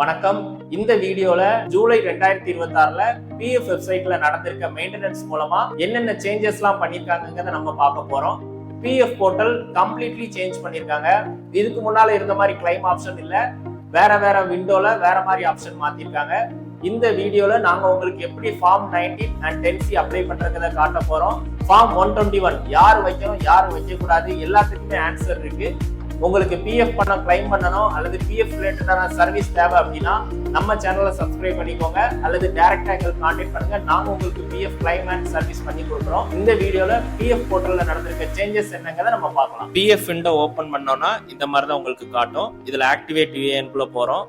வணக்கம். இந்த வீடியோல ஜூலை 2026ல பிஎஃப் வெப்சைட்ல நடந்திருக்க மெயின்டெனன்ஸ் மூலமா என்னென்ன சேஞ்சஸ்லாம் பண்ணிருக்காங்கங்கறத நம்ம பார்க்க போறோம். பிஎஃப் போர்ட்டல் கம்ப்ளீட்லி சேஞ்ச் பண்ணிருக்காங்க. இதுக்கு முன்னால இருந்த மாதிரி கிளைம் ஆப்ஷன் இல்ல, வேற விண்டோல வேற மாதிரி ஆப்ஷன் மாத்திருக்காங்க. இந்த வீடியோல நாங்க உங்களுக்கு எப்படி ஃபார்ம் 19 அண்ட் 10C அப்ளை பண்றதை காட்ட போறோம். ஃபார்ம் 121 யார் வைக்கணும் யார் வைக்க கூடாது எல்லாத்துக்குமே ஆன்சர் இருக்கு. உங்களுக்கு பிஎஃப் கிளைம் பண்ணணும் அல்லது பிஎஃப் ரிலேட்டடான சர்வீஸ் தேவை அப்படின்னா நம்ம சேனலை சப்ஸ்கிரைப் பண்ணிக்கோங்க அல்லது டைரக்டா எங்களுக்கு கான்டாக்ட் பண்ணுங்க. நாங்க உங்களுக்கு பிஎஃப் கிளைம் அண்ட் சர்வீஸ் பண்ணி கொடுக்குறோம். இந்த வீடியோல பிஎஃப் போர்ட்டல்ல நடந்திருக்க சேஞ்சஸ் என்னங்கிறத நம்ம பார்க்கலாம். பிஎஃப் விண்டோ ஓபன் பண்ணோம்னா இந்த மாதிரி தான் உங்களுக்கு காட்டும். இதுல ஆக்டிவேட் யூஏஎன் குள்ள போறோம்.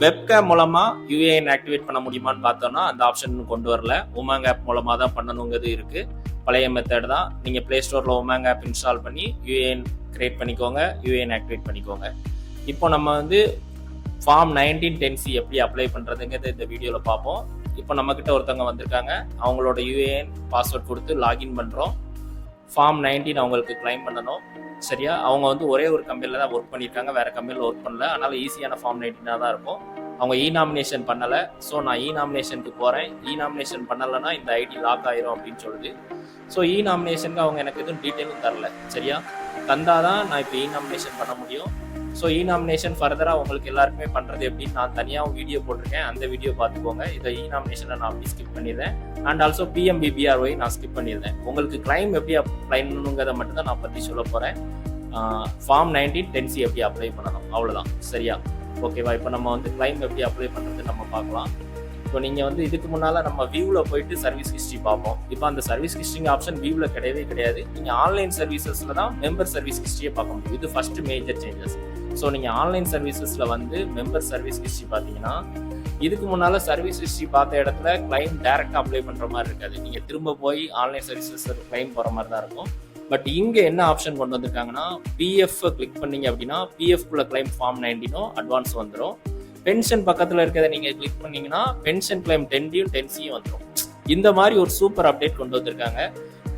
வெப்கேம் மூலமா யூஏஎன் ஆக்டிவேட் பண்ண முடியுமான்னு பார்த்தோம்னா அந்த ஆப்ஷன் கொண்டு வரல. உமாங் ஆப் மூலமா தான் பண்ணணுங்கிறது இருக்கு. பழைய மெத்தட் தான். நீங்க பிளே ஸ்டோர்ல உமாங் ஆப் இன்ஸ்டால் பண்ணி யூஏஎன் கிரியேட் பண்ணிக்கோங்க, யூஏஎன் ஆக்டிவேட் பண்ணிக்கோங்க. இப்போ நம்ம வந்து ஃபார்ம் 19 10C எப்படி அப்ளை பண்றதுங்கிறத இந்த வீடியோல பார்ப்போம். இப்போ நம்ம கிட்ட ஒருத்தவங்க வந்திருக்காங்க. அவங்களோட யூஏஎன் பாஸ்வேர்ட் கொடுத்து லாகின் பண்றோம். ஃபார்ம் 19 அவங்களுக்கு கிளைம் பண்ணணும். சரியா? அவங்க வந்து ஒரே ஒரு கம்பெனில தான் ஒர்க் பண்ணியிருக்காங்க, வேற கம்பெனில ஒர்க் பண்ணல. அதனால ஈஸியான ஃபார்ம் 19 தான் இருக்கும். அவங்க நாமினேஷன் பண்ணல. ஸோ நான் நாமினேஷனுக்கு போறேன். நாமினேஷன் பண்ணலைன்னா இந்த ஐடி லாக் ஆயிரும் அப்படின்னு சொல்லுது. ஸோ நாமினேஷனுக்கு அவங்க எனக்கு எதுவும் டீட்டெயிலும் தரல. சரியா? தந்தாதான் நான் இப்போ நாமினேஷன் பண்ண முடியும். ஸோ நாமினேஷன் ஃபர்தராக உங்களுக்கு எல்லாருக்குமே பண்ணுறது எப்படின்னு நான் தனியாக வீடியோ போட்டிருக்கேன். அந்த வீடியோ பார்த்துக்கோங்க. இதை நாமினேஷனை நான் அப்படி ஸ்கிப் பண்ணிடுறேன். அண்ட் ஆல்சோ பிஎம்பிபிஆர்ஒய் நான் ஸ்கிப் பண்ணிடுறேன். உங்களுக்கு கிளைம் எப்படி அப்ளை பண்ணணுங்கிறத மட்டும் தான் நான் பற்றி சொல்ல போகிறேன். ஃபார்ம் 19 10C எப்படி அப்ளை பண்ணணும் அவ்வளோதான். சரியா? ஓகேவா? இப்போ நம்ம வந்து கிளைம் எப்படி அப்ளை பண்ணுறது நம்ம பார்க்கலாம். இப்போ நீங்கள் வந்து இதுக்கு முன்னால் நம்ம வியூவில் போயிட்டு சர்வீஸ் ஹிஸ்ட்ரி பார்ப்போம். இப்போ அந்த சர்வீஸ் ஹிஸ்ட்ரிங் ஆப்ஷன் வியூவில் கிடையாது. நீங்கள் ஆன்லைன் சர்வீசஸில் தான் மெம்பர் சர்வீஸ் ஹிஸ்ட்ரியை பார்க்க முடியும். இது ஃபர்ஸ்ட் மேஜர் சேஞ்சஸ். ஸோ நீங்கள் ஆன்லைன் சர்வீசஸில் வந்து மெம்பர் சர்வீஸ் ஹிஸ்ட்ரி பார்த்தீங்கன்னா இதுக்கு முன்னால் சர்வீஸ் ஹிஸ்ட்ரி பார்த்த இடத்துல கிளைம் டைரெக்டாக அப்ளை பண்ணுற மாதிரி இருக்காது. நீங்கள் திரும்ப போய் ஆன்லைன் சர்வீசஸ் கிளைம் போகிற மாதிரி தான் இருக்கும். பட் இங்கே என்ன ஆப்ஷன் கொண்டு வந்திருக்காங்கன்னா பிஎஃப் கிளிக் பண்ணீங்க அப்படின்னா பிஎஃப்குள்ள கிளைம் ஃபார்ம் 19 அட்வான்ஸ் வந்துடும். பென்ஷன் பக்கத்தில் இருக்கிறத நீங்கள் கிளிக் பண்ணீங்கன்னா பென்ஷன் கிளைம் 10C வந்துடும். இந்த மாதிரி ஒரு சூப்பர் அப்டேட் கொண்டு வந்திருக்காங்க.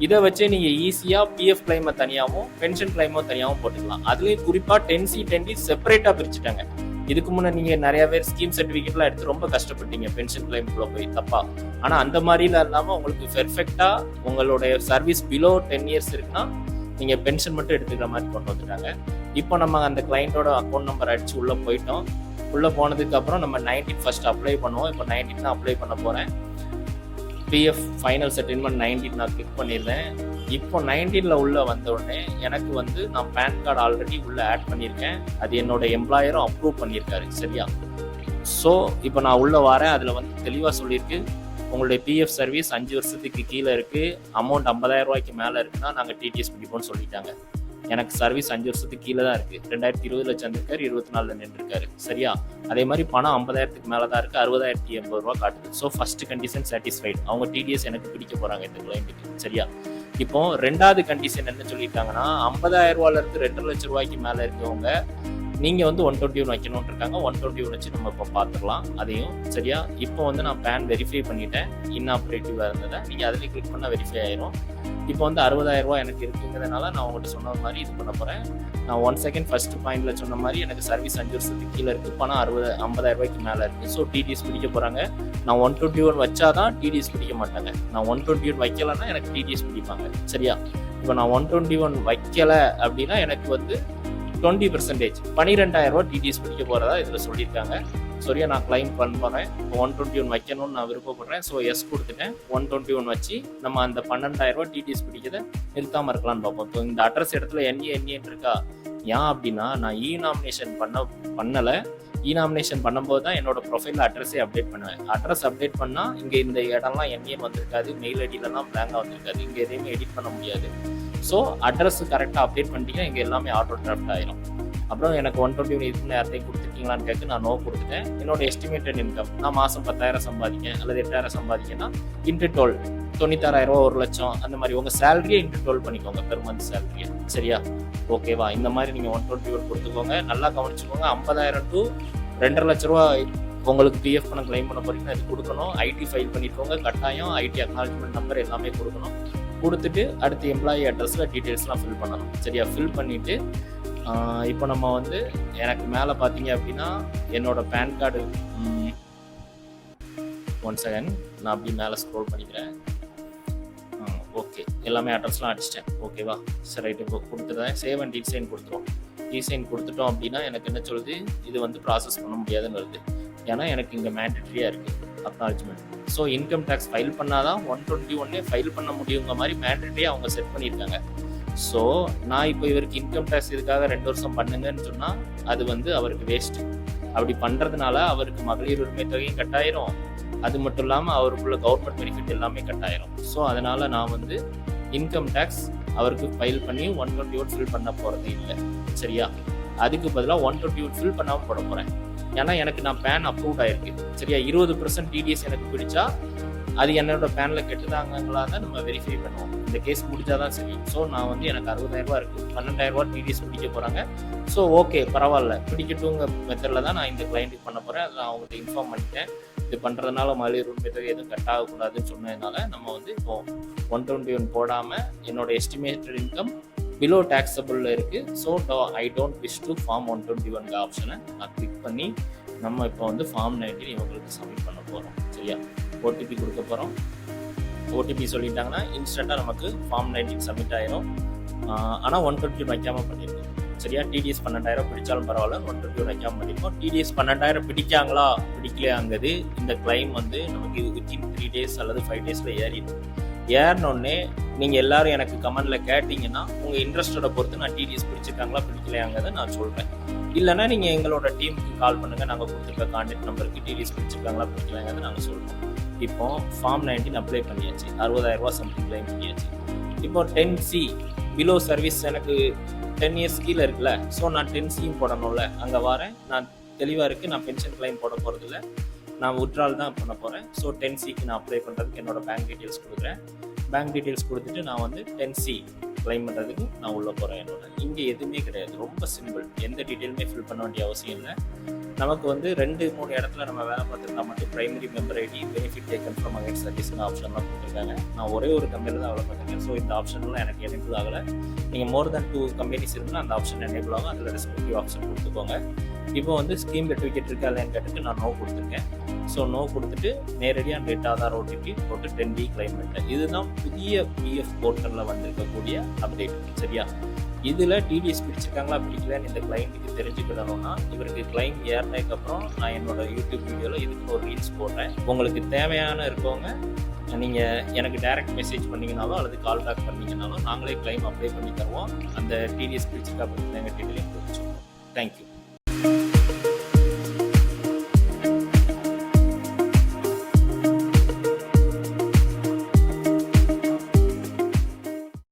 இதை வச்சு நீங்கள் ஈஸியாக பிஎஃப் கிளைமை தனியாகவும் பென்ஷன் கிளைமும் தனியாகவும் போட்டுக்கலாம். அதுலேயும் குறிப்பாக 10C 10D செப்பரேட்டாக பிரிச்சுட்டாங்க. இதுக்கு முன்னே நீங்கள் நிறைய பேர் ஸ்கீம் சர்டிஃபிகேட்லாம் எடுத்து ரொம்ப கஷ்டப்பட்டீங்க பென்ஷன் கிளைம்குள்ளே போய் தப்பா. ஆனால் அந்த மாதிரிலாம் இல்லாமல் உங்களுக்கு பெர்ஃபெக்டாக உங்களுடைய சர்வீஸ் பிலோ 10 இயர்ஸ் இருக்குன்னா நீங்கள் பென்ஷன் மட்டும் எடுத்துக்கிற மாதிரி கொண்டு வந்துட்டாங்க. இப்போ நம்ம அந்த கிளைண்டோட அக்கௌண்ட் நம்பர் அடிச்சு உள்ளே போயிட்டோம். உள்ளே போனதுக்கு அப்புறம் நம்ம 19 ஃபர்ஸ்ட் அப்ளை பண்ணுவோம். இப்போ 19 தான் அப்ளை பண்ண போகிறேன். பிஎஃப் ஃபைனல் செட்டில்மெண்ட் 19 நான் கிளிக் பண்ணிடுறேன். இப்போ 19ல உள்ள வந்த உடனே எனக்கு வந்து நான் பேன் கார்டு ஆல்ரெடி உள்ள ஆட் பண்ணியிருக்கேன். அது என்னோட எம்ப்ளாயரும் அப்ரூவ் பண்ணியிருக்காரு. சரியா? ஸோ இப்போ நான் உள்ள வரேன். அதில் வந்து தெளிவாக சொல்லியிருக்கு உங்களுடைய பிஎஃப் சர்வீஸ் 5 வருஷத்துக்கு கீழே இருக்குது, அமௌண்ட் 50,000 ரூபாய்க்கு மேலே இருக்குன்னா நாங்கள் டிடிஎஸ் பிடிப்போம்னு சொல்லிட்டாங்க. எனக்கு சர்வீஸ் 5 வருஷத்துக்கு கீழே தான் இருக்குது. 2020ல் சேர்ந்திருக்காரு, 24ல் நின்றுருக்காரு. சரியா? அதே மாதிரி பணம் 50,000க்கு மேலே தான் இருக்குது, 60,080 ரூபா காட்டுது. So first condition satisfied. அவங்க டிடிஎஸ் எனக்கு பிடிக்க போகிறாங்க இந்த கிளைண்ட்டுக்கு. சரியா? இப்போ ரெண்டாவது கண்டிஷன் என்ன சொல்லியிருக்காங்கன்னா 50,000 ரூபாயிலிருந்து 2 லட்சம் ரூபாய்க்கு மேலே இருக்கவங்க நீங்கள் வந்து 121 வைக்கணும்னு இருக்காங்க. 121 வச்சு நம்ம இப்போ பார்த்துக்கலாம் அதையும். சரியா? இப்போ வந்து நான் பேன் வெரிஃபை பண்ணிட்டேன். இன்ஆப்ரேட்டிவாக இருந்ததை நீங்கள் அதில் கிளிக் பண்ணால் வெரிஃபை ஆயிரும். இப்போ வந்து 60,000 ரூபா எனக்கு இருக்குங்கிறதுனால நான் உங்கள்கிட்ட சொன்ன மாதிரி இது பண்ண போகிறேன். நான் 1 செகண்ட் ஃபர்ஸ்ட் பாயிண்ட்ல சொன்ன மாதிரி எனக்கு சர்வீஸ் 5 வருஷத்துக்கு கீழே இருக்குது, பணம் 50,000 ரூபாய்க்கு மேலே இருக்குது. ஸோ டிடிஎஸ் பிடிக்க போகிறாங்க. நான் 121 வச்சாதான் டிடிஎஸ் பிடிக்க மாட்டாங்க. நான் 121 வைக்கலைன்னா எனக்கு டிடிஎஸ் பிடிப்பாங்க. சரியா? இப்போ நான் 121 வைக்கலை அப்படின்னா எனக்கு வந்து 20% 12,000 ரூபா டிடிஎஸ் பிடிக்க போகிறதா இதில் சொல்லியிருக்காங்க. சரியா? நான் கிளைம் பண்ணுறேன். இப்போ 121 வைக்கணும்னு நான் விருப்பப்படுறேன். ஸோ எஸ் கொடுத்துட்டேன். 121 வச்சு நம்ம அந்த 12,000 ரூபா டிடிஎஸ் பிடிக்கிறத நிறுத்தாமல் இருக்கலாம்னு பார்ப்போம். இப்போ இந்த அட்ரஸ் இடத்துல என்ஏன்னு இருக்கா? ஏன் அப்படின்னா நான் நாமினேஷன் பண்ணலை. நாமினேஷன் பண்ணும்போது தான் என்னோட ப்ரொஃபைலில் அட்ரஸே அப்டேட் பண்ணுவேன். அட்ரஸ் அப்டேட் பண்ணால் இங்கே இந்த இடம்லாம் என்ஏ வந்திருக்காது, மெயில் ஐடியிலலாம் பிளாங்காக வந்திருக்காது, இங்கே எதையுமே எடிட் பண்ண முடியாது. ஸோ அட்ரஸ் கரெக்டாக அப்டேட் பண்ணிட்டீங்கன்னா இங்கே எல்லாமே ஆட்டோ டிராஃப்ட் ஆயிரும். அப்புறம் எனக்கு 121 இதுக்குன்னு யார்ட்டையும் கொடுத்துருக்கீங்களான்னு கேட்க நான் நோ கொடுத்துட்டேன். என்னோட எஸ்டிமேட்டட் இன்கம் நான் மாதம் 10,000 சம்பாதிக்கேன் அல்லது 8,000 சம்பாதிக்கேன்னா இன்ட்டு 12 96,000 ரூபா 1 லட்சம் அந்த மாதிரி உங்கள் சேலரியை இன்ட்டு 12 பண்ணிக்கோங்க பெர் மந்த் சேலரியை. சரியா? ஓகேவா? இந்த மாதிரி நீங்கள் 121 கொடுத்துக்கோங்க. நல்லா கவனிச்சுக்கோங்க. 50,000 to 2.5 லட்ச ரூபா உங்களுக்கு பிஎஃப் பணம் கிளைம் பண்ண போறீங்கன்னா இது கொடுக்கணும். ஐடி ஃபைல் பண்ணிக்கோங்க. கட்டாயம் ஐடி அக்னாலஜ்மெண்ட் நம்பர் எல்லாமே கொடுக்கணும். கொடுத்துட்டு அடுத்து எம்ப்ளாயி அட்ரஸில் டீட்டெயில்ஸ்லாம் ஃபில் பண்ணணும். சரியா? ஃபில் பண்ணிவிட்டு இப்போ நம்ம வந்து எனக்கு மேலே பார்த்தீங்க அப்படின்னா என்னோட பேன் கார்டு 1 செகண்ட் நான் அப்படி மேலே ஸ்க்ரோல் பண்ணிக்கிறேன். ஓகே, எல்லாமே அட்ரஸ்லாம் அடிச்சிட்டேன். ஓகேவா, சரி ரைட்டு. இப்போ கொடுத்துட்டேன். சேவ் அண்ட் டிசைன் கொடுத்துருவோம். டிசைன் கொடுத்துட்டோம் அப்படின்னா எனக்கு என்ன சொல்லுது, இது வந்து ப்ராசஸ் பண்ண முடியாதுன்னு வருது. ஏன்னா எனக்கு இங்கே மேண்டட்ரியாக இருக்குது acknowledgement. So income tax file பண்ணால் தான் 121 ஃபைல் பண்ண முடியுங்க மாதிரி மேண்டட்ரியாக அவங்க செட் பண்ணியிருக்காங்க. ஸோ நான் இப்போ இவருக்கு இன்கம் டேக்ஸ் இதுக்காக 2 வருஷம் பண்ணுங்கன்னு சொன்னால் அது வந்து அவருக்கு வேஸ்ட்டு. அப்படி பண்ணுறதுனால அவருக்கு மகளிர் உரிமை தொகையும் கட்டாயிரும், அது மட்டும் இல்லாமல் அவருக்குள்ள கவர்மெண்ட் பெனிஃபிட் எல்லாமே கட்டாயிரும். ஸோ அதனால் நான் வந்து இன்கம் டேக்ஸ் அவருக்கு ஃபைல் பண்ணி 121 ஃபில் பண்ண போகிறது இல்லை. சரியா, அதுக்கு பதிலாக 121 ஃபில் பண்ணாமல் போட போகிறேன். ஏன்னா எனக்கு நான் பேன் அப்ரூவ் ஆகிருக்கு. சரியா, 20% டிடிஎஸ் எனக்கு பிடிச்சா அது என்னோட பேனில் கெட்டுதாங்களா தான் நம்ம வெரிஃபை பண்ணுவோம். இந்த கேஸ் முடிஞ்சாதான் சரி. ஸோ நான் வந்து எனக்கு 60,000 இருக்குது, 12,000 டிடிஎஸ் பிடிக்க போகிறாங்க. ஸோ ஓகே, பரவாயில்ல, பிடிக்கட்டுங்க மெத்தடில் தான் நான் இந்த கிளைண்ட்டுக்கு பண்ண போகிறேன். அதை நான் அவங்கள்ட்ட இன்ஃபார்ம் பண்ணிட்டேன். இது பண்ணுறதுனால மகளிர் உரிமை தொகை எதுவும் கட் ஆகக்கூடாதுன்னு சொன்னதுனால நம்ம வந்து இப்போ 121 போடாமல் என்னோட எஸ்டிமேட்டட் இன்கம் பிலோ டேக்ஸபிளில் இருக்குது. So I don't wish to form 121 ஆப்ஷனை நான் கிளிக் பண்ணி நம்ம இப்போ வந்து ஃபார்ம் 19 இவங்களுக்கு சப்மிட் பண்ண போகிறோம். சரியா, ஓடிபி கொடுக்க போகிறோம். ஓடிபி சொல்லிட்டாங்கன்னா இன்ஸ்டண்ட்டாக நமக்கு ஃபார்ம் 19 சப்மிட் ஆயிரும். ஆனால் 121 வைக்காமல் பண்ணியிருக்கோம். சரியா, டிடிஎஸ் 12,000 பிடிச்சாலும் பரவாயில்ல, 121 வைக்காமல் பண்ணியிருக்கோம். டிடிஎஸ் 12,000 பிடிக்காங்களா பிடிக்கலையாங்கிறது இந்த கிளைம் வந்து நமக்கு வித்தின் 3 டேஸ் அல்லது 5 டேஸில் ஏறிடும். ஏறினோடனே நீங்கள் எல்லோரும் எனக்கு கமெண்டில் கேட்டிங்கன்னா உங்கள் இன்ட்ரெஸ்ட்டோட பொறுத்து நான் டிடிஎஸ் பிடிச்சிருக்காங்களா பிடிக்கலையாங்கிறத நான் சொல்கிறேன். இல்லைனா நீங்கள் எங்களோட டீமுக்கு கால் பண்ணுங்கள், நாங்கள் கொடுத்துருக்க கான்டாக்ட் நம்பருக்கு டிடிஎஸ் பிடிச்சிருக்காங்களா பிடிக்கலையாங்கிறத நாங்கள் சொல்கிறோம். இப்போ ஃபார்ம் 19 அப்ளை பண்ணியாச்சு, 60,000 சம்திங் கிளைம் பண்ணியாச்சு. இப்போ 10C பிலோ சர்வீஸ் எனக்கு 10 இயர்ஸ் கீழே இருக்குல்ல, ஸோ நான் 10Cயும் போடணும்ல. அங்கே வரேன், நான் தெளிவாக இருக்குது, நான் பென்ஷன் கிளைம் போட போகிறதில்ல, நான் விட்ரால் தான் பண்ண போகிறேன். ஸோ 10Cக்கு நான் அப்ளை பண்ணுறதுக்கு என்னோட பேங்க் டீட்டெயில்ஸ் கொடுக்குறேன். பேங்க் டீட்டெயில்ஸ் கொடுத்துட்டு நான் வந்து 10C கிளைம் பண்ணுறதுக்கு நான் உள்ளே போகிறேன். என்னோட இங்கே எதுவுமே கிடையாது, ரொம்ப சிம்பிள். எந்த டீட்டெயிலுமே ஃபில் பண்ண வேண்டிய அவசியம் இல்லை. நமக்கு வந்து 2-3 இடத்துல நம்ம வேலை பார்த்துருந்தா மட்டும் primary member ID, benefit taken from அகைட் சர்வீஸ்னு ஆப்ஷன்லாம் கொடுத்துருக்காங்க. நான் ஒரே ஒரு கம்பெனியில் தான் வேலை பார்த்துருக்கேன். ஸோ இந்த ஆப்ஷன்லாம் எனக்கு எனேபிள் ஆகலை. நீங்கள் மோர் தென் 2 கம்பெனிஸ் இருந்தால் அந்த ஆப்ஷன் எனேபிள் ஆகும். அதில் ரெஸ்பெக்டிவ் ஆப்ஷன் கொடுத்துக்கோங்க. இப்போ வந்து ஸ்கீம் சர்டிஃபிகேட் இருக்கா இல்லைன்னு கேட்டுட்டு நான் நோ கொடுத்துருக்கேன். ஸோ நோ கொடுத்துட்டு நேரடியாக டேட் ஆதார் ஓடிபி போட்டு 10D கிளைம் பண்ணிட்டேன். இதுதான் புதிய பிஎஃப் போர்ட்டலில் வந்திருக்கக்கூடிய அப்டேட். சரியா, இதில் டிடிஎஸ் பிடிச்சிருக்காங்களா பிடிக்கலன்னு இந்த கிளைண்ட்டுக்கு தெரிஞ்சுக்கிடணும்னா இவருக்கு கிளைம் ஏறினதுக்கப்புறம் நான் என்னோட யூடியூப் வீடியோவில் இதுக்கு ஒரு ரீல்ஸ் போடுறேன். உங்களுக்கு தேவையான இருக்கவங்க நீங்கள் எனக்கு டைரக்ட் மெசேஜ் பண்ணிங்கனாலும் அல்லது கால் பேக் பண்ணிங்கனாலும் நாங்களே கிளைம் அப்ளை பண்ணி தருவோம். அந்த டிடிஎஸ் பிடிச்சிருக்கா பிடிக்கலங்க டீட்டெயிலையும் கொடுத்துருவோம். தேங்க்யூ.